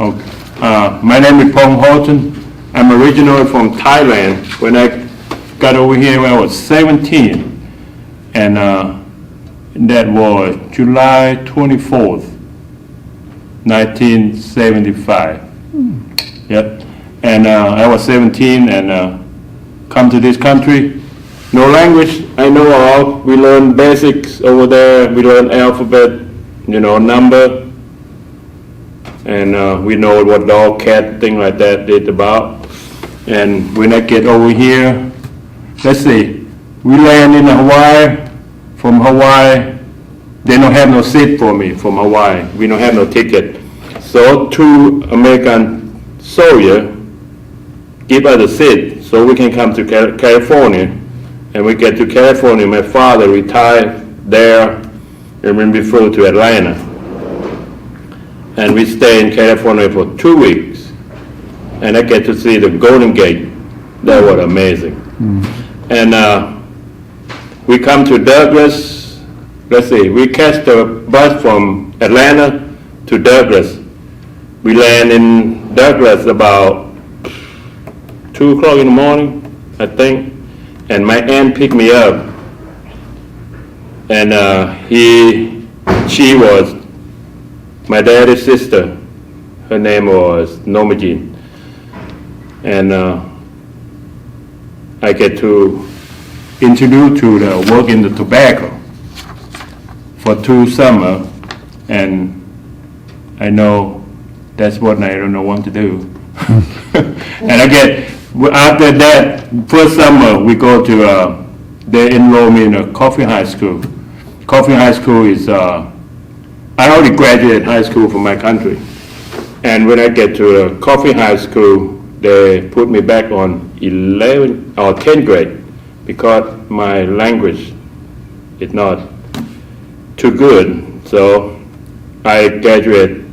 Okay. My name is Pong Holton. I'm originally from Thailand. When I got over here when I was 17, and that was July 24th, 1975. Yep. And I was 17 and come to this country. No language I know of. We learn basics over there. We learn alphabet, number. And we know what dog, cat, thing like that is about. And when I get over here, let's see, we land in Hawaii. From Hawaii, they don't have no seat for me from Hawaii. We don't have no ticket. So two American soldiers give us a seat so we can come to California. And we get to California. My father retired there, and then we flew to Atlanta. And we stay in California for 2 weeks. And I get to see the Golden Gate. That was amazing. And we come to Douglas. Let's see, we catch the bus from Atlanta to Douglas. We land in Douglas about 2 o'clock in the morning, I think. And my aunt picked me up. And she was my daddy's sister. Her name was Norma Jean. And I get to introduce to the work in the tobacco for 2 summers, and I know that's what I don't know what to do. And after that first summer we go to they enroll me in a coffee high school. Coffee high school is I already graduated high school from my country, and when I get to the coffee high school they put me back on 11th or 10th grade because my language is not too good. So I graduated,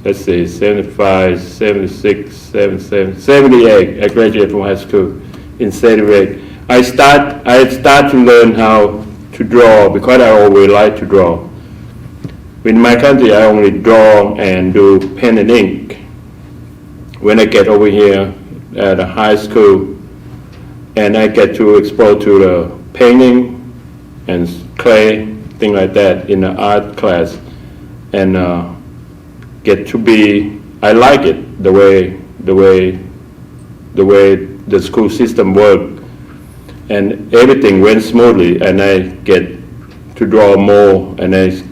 let's see, 75, 76, 77, 78. I graduated from high school in 78. I start to learn how to draw because I always like to draw. In my country, I only draw and do pen and ink. When I get over here at a high school, and I get to expose to the painting and clay, thing like that in the art class, and get to be, I like it, the way the school system worked, and everything went smoothly, and I get to draw more, and this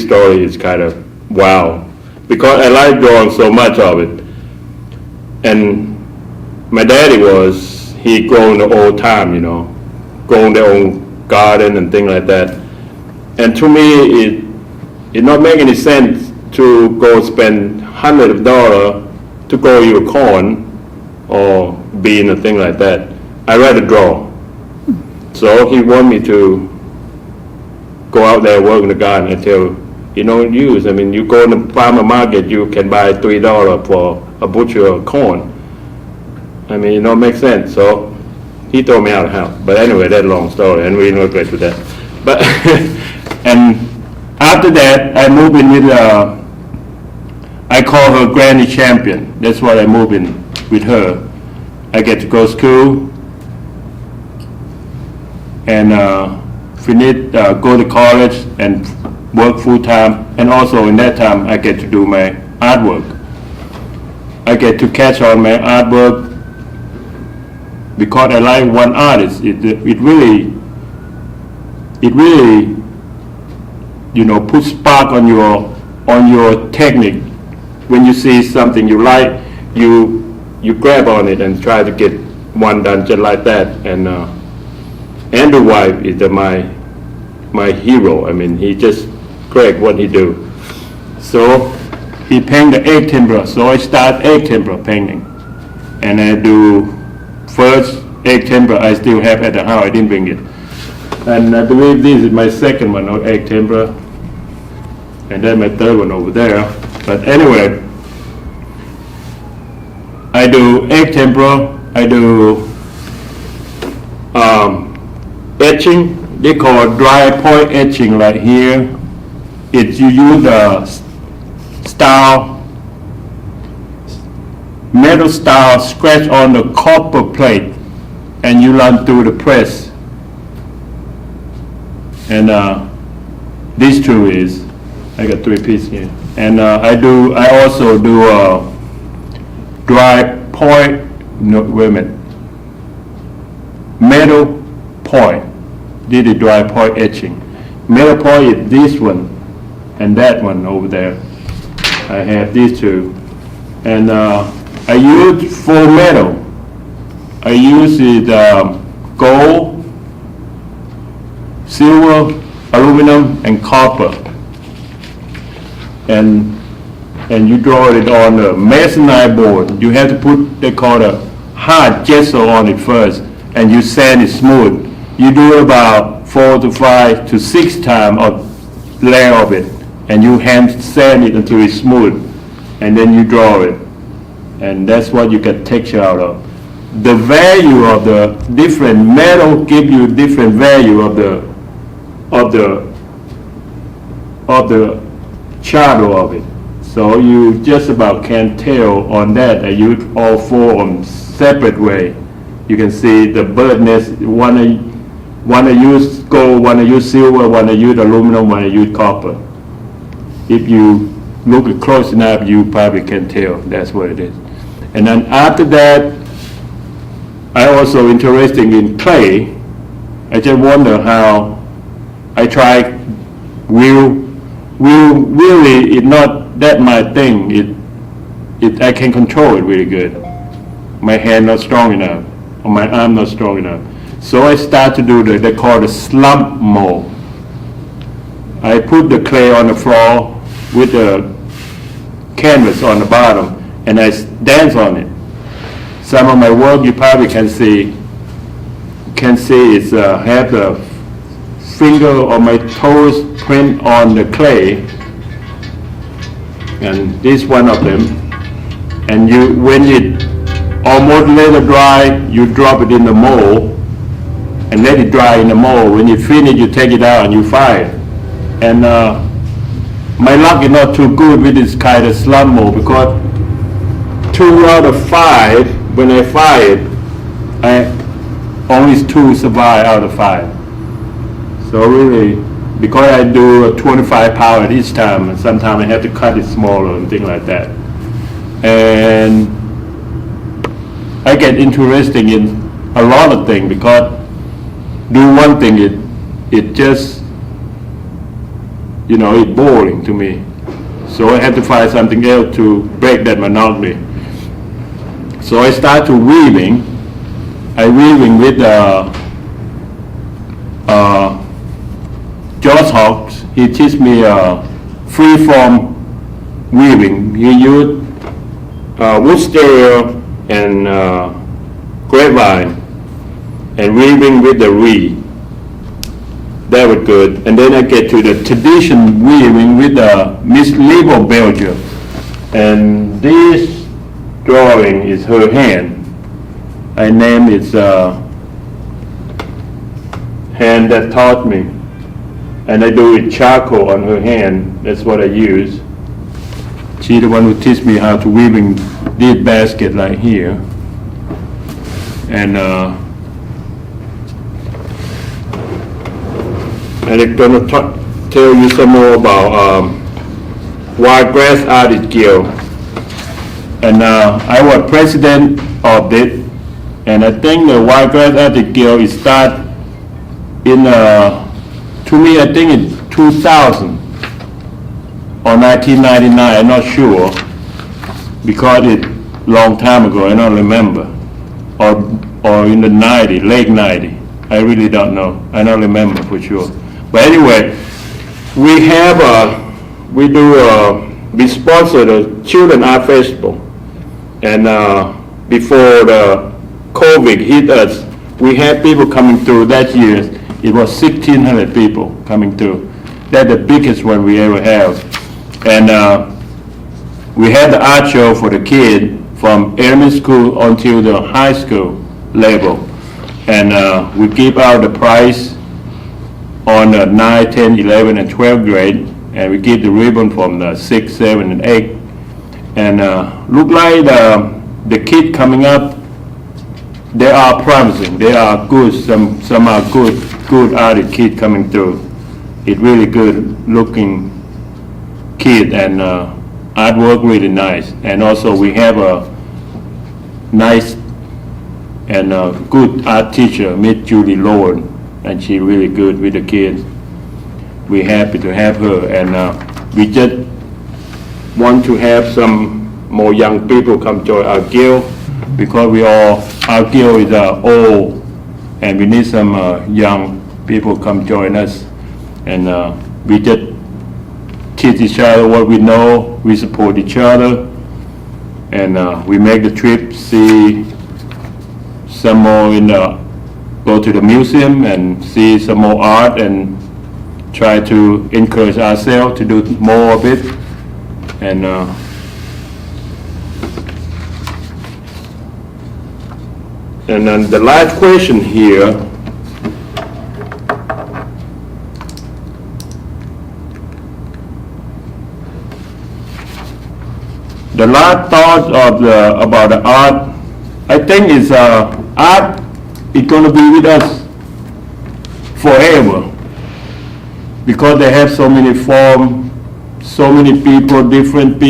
story is kind of wow, because I like drawing so much of it. And my daddy he grown the old time, grown their own garden and things like that. And to me, it not make any sense to go spend hundreds of dollars to grow your corn or bean or thing like that. I rather draw. So he want me to go out there work in the garden until you don't use. I mean, you go in the farmer market, you can buy $3 for a bushel of corn. I mean, it don't make sense. So he told me how to help. But anyway, that's a long story, and we don't get to that. But and after that, I moved in with I call her Granny Champion. That's why I moved in with her. I get to go to school and go to college and work full time. And also in that time, I get to do my artwork. I get to catch on my artwork because I like one artist. It really puts spark on your technique. When you see something you like, you grab on it and try to get one done just like that. And Andrew White is my hero. I mean, he just great what he do. So he paint the egg timber. So I start egg timber painting, and I do first egg timber I still have at the house. I didn't bring it. And I believe this is my second one of egg timber, and then my third one over there. But anyway, I do egg timber, I do etching. They call it dry point etching right here it's you use the style, metal style scratch on the copper plate, and you run through the press. And these two is, I got 3 pieces here. And I also do dry point, no, wait a minute, metal point, did the dry point etching. Metal point is this one and that one over there. I have these two. And I use full metal. I use it gold, silver, aluminum, and copper. And you draw it on a masonite board. You have to put, they call a hard gesso on it first, and you sand it smooth. You do about 4 to 5 to 6 times of layer of it, and you hand sand it until it's smooth, and then you draw it. And that's what you get texture out of. The value of the different metal give you different value of the shadow of it. So you just about can tell on that. I use all 4 on separate way. You can see the bird nest. One I use gold, one I use silver, one I use aluminum, one I use copper. If you look close enough, you probably can tell that's what it is. And then after that, I also interested in clay. I just wonder how I try wheel really it's not that my thing. It I can control it really good. My hand not strong enough, or my arm not strong enough. So I start to do they call the slump mold. I put the clay on the floor with the canvas on the bottom, and I dance on it. Some of my work you probably can see it's have the finger or my toes print on the clay, and this one of them. And when it almost let it dry, you drop it in the mold and let it dry in the mold. When you finish, you take it out and you fire it. And my luck is not too good with this kind of slump mold, because 2 out of 5 when I fire it, only 2 survive out of 5. So really, because I do a 25 power each time, and sometimes I have to cut it smaller and things like that. And I get interested in a lot of things, because do one thing, it just, it's boring to me. So I have to find something else to break that monotony. So I start to weaving. I weaving with George Hawks. He teach me free-form weaving. He used wood stereo and grapevine and weaving with the reed. That was good. And then I get to the tradition weaving with Miss Lebo Belgium. And this drawing is her hand. I named it Hand That Taught Me. And I do it charcoal on her hand. That's what I use. She's the one who teach me how to weaving this basket like here. And I'm going to tell you some more about Wiregrass Artist Guild. And I was president of it. And I think the Wiregrass Artist Guild is start in, to me, I think it's 2000 or 1999, I'm not sure, because it's long time ago, I don't remember. Or in the 90s, late 90s, I really don't know, I don't remember for sure. But anyway, we sponsor the Children Art Festival. And before the COVID hit us, we had people coming through that year. It was 1,600 people coming through. That's the biggest one we ever have. And we had the art show for the kid from elementary school until the high school level. And we give out the prize on the 9, 10, 11, and 12th grade. and we give the ribbon from the 6, 7, and 8. And look like the kid coming up, they are promising. They are good. Some are good artist kid coming through. It's really good looking kid, and artwork really nice. And also we have a nice and good art teacher, Miss Judy Lord, and she really good with the kids. We're happy to have her, and we just want to have some more young people come join our guild, because our guild is old, and we need some young people come join us, and we just teach each other what we know, we support each other, and we make the trip, see some more go to the museum and see some more art, and try to encourage ourselves to do more of it. And then the last question here, the last thought about the art, I think is art is going to be with us forever, because they have so many forms, so many people, different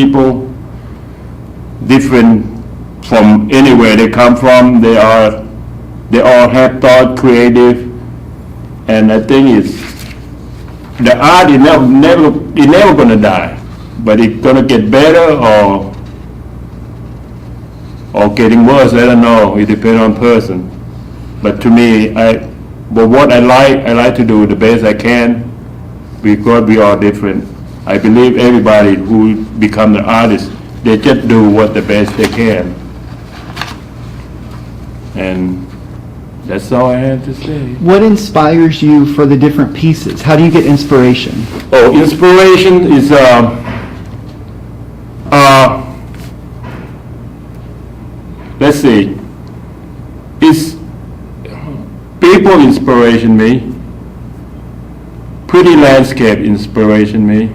from anywhere they come from. They all have thought, creative, and I think the art is never going to die, but it's going to get better or getting worse. I don't know. It depends on person. But to me, but what I like to do the best I can, because we are different. I believe everybody who become the artist, they just do what the best they can. And that's all I have to say. What inspires you for the different pieces? How do you get inspiration? Oh, inspiration is let's see. It's people inspiration me. Pretty landscape inspiration me.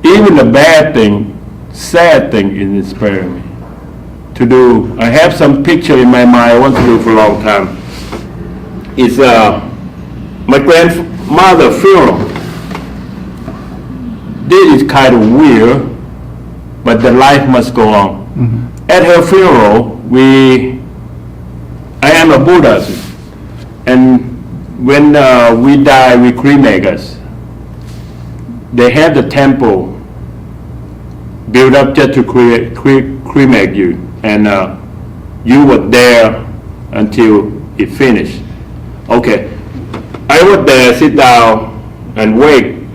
Even the bad thing, sad thing is inspiring me to do. I have some picture in my mind I want to do for a long time. It's my grandmother's funeral. This is kind of weird, but the life must go on. Mm-hmm. At her funeral, I am a Buddhist, and when we die, we cremate us. They have the temple built up just to cremate you, and you were there until it finished. Okay, I was there, sit down and wait,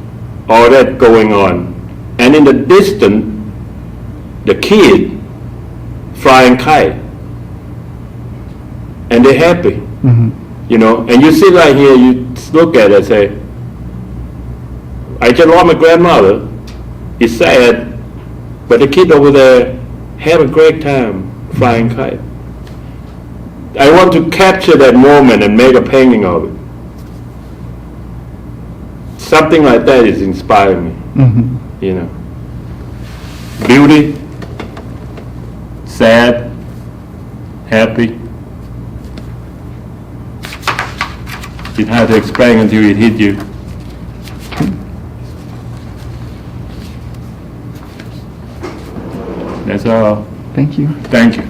all that going on, and in the distance, the kid flying kite, and they're happy. Mm-hmm. You know, and you sit right here, you look at it and say, I just lost my grandmother. It's sad, but the kid over there have a great time flying kite. I want to capture that moment and make a painting of it. Something like that is inspiring me. Mm-hmm. You know, beauty, sad, happy. It's hard to explain until it hit you. That's all. Thank you. Thank you.